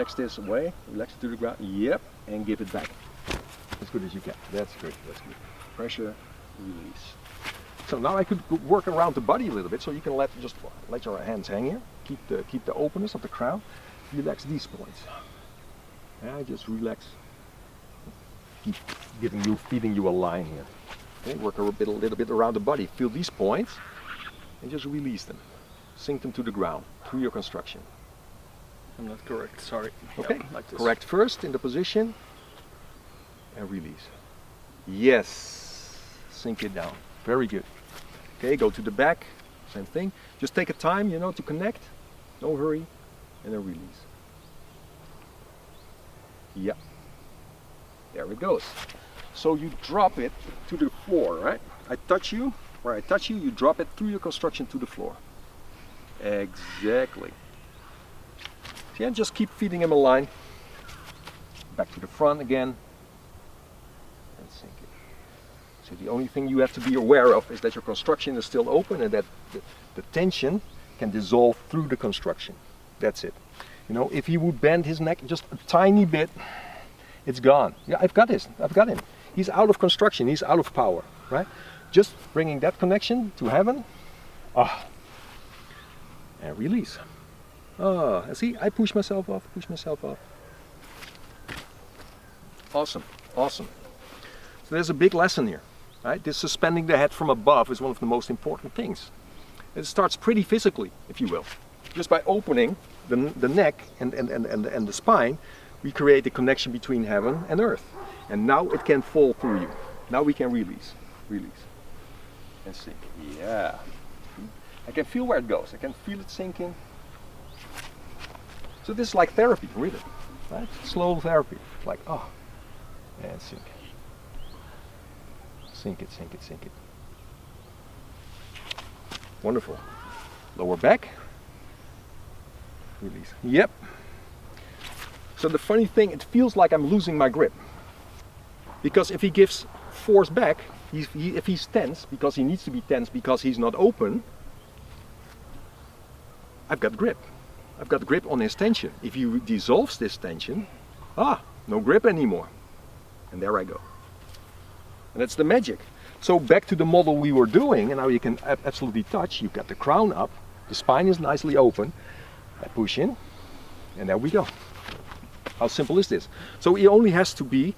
relax this away, relax it to the ground, yep, and give it back. As good as you can. That's good, that's good. Pressure, release. So now I could work around the body a little bit, so you can let your hands hang here. Keep the openness of the crown. Relax these points. Yeah, just relax. Keep feeding you a line here. Okay, work a little bit around the body. Feel these points and just release them. Sink them to the ground through your construction. I'm not correct, sorry. Okay, yeah, like this. Correct first in the position and release. Yes, sink it down. Very good. Okay, go to the back, same thing. Just take a time, you know, to connect. No hurry, and then release. Yeah, there it goes. So you drop it to the floor, right? I touch you, where I touch you, you drop it through your construction to the floor. Exactly. Yeah, just keep feeding him a line. Back to the front again. And sink it. So the only thing you have to be aware of is that your construction is still open and that the tension can dissolve through the construction. That's it. You know, if he would bend his neck just a tiny bit, it's gone. Yeah, I've got him. He's out of construction, he's out of power, right? Just bringing that connection to heaven. Ah. And release. Oh, see, I push myself off. Awesome, awesome. So there's a big lesson here, right? This suspending the head from above is one of the most important things. It starts pretty physically, if you will. Just by opening the neck and the spine, we create a connection between heaven and earth. And now it can fall through you. Now we can release, and sink. Yeah. I can feel where it goes. I can feel it sinking. So this is like therapy, really, right? Slow therapy. Like, oh, and sink. Sink it. Wonderful. Lower back. Release. Yep. So the funny thing, it feels like I'm losing my grip. Because if he gives force back, if he's tense, because he needs to be tense because he's not open, I've got grip. I've got grip on his tension. If he dissolves this tension, no grip anymore. And there I go. And that's the magic. So back to the model we were doing, and now you can absolutely touch. You've got the crown up, the spine is nicely open. I push in, and there we go. How simple is this? So he only has to be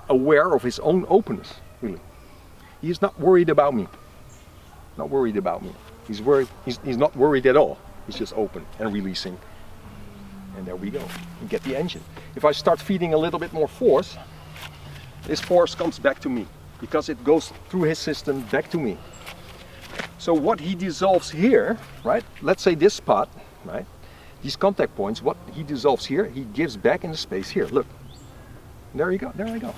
aware of his own openness, really. He's not worried about me. Not worried about me. He's not worried at all. He's just open and releasing. And there we go. You get the engine. If I start feeding a little bit more force, this force comes back to me because it goes through his system back to me. So what he dissolves here, right? Let's say this spot, right? These contact points, what he dissolves here, he gives back in the space here. Look. There you go. There I go.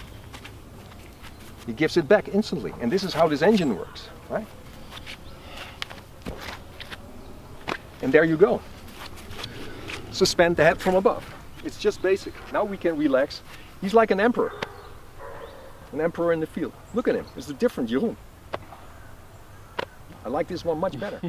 He gives it back instantly. And this is how this engine works, right? And there you go. Suspend the head from above. It's just basic. Now we can relax. He's like an emperor. An emperor in the field. Look at him. It's a different Jeroen. I like this one much better.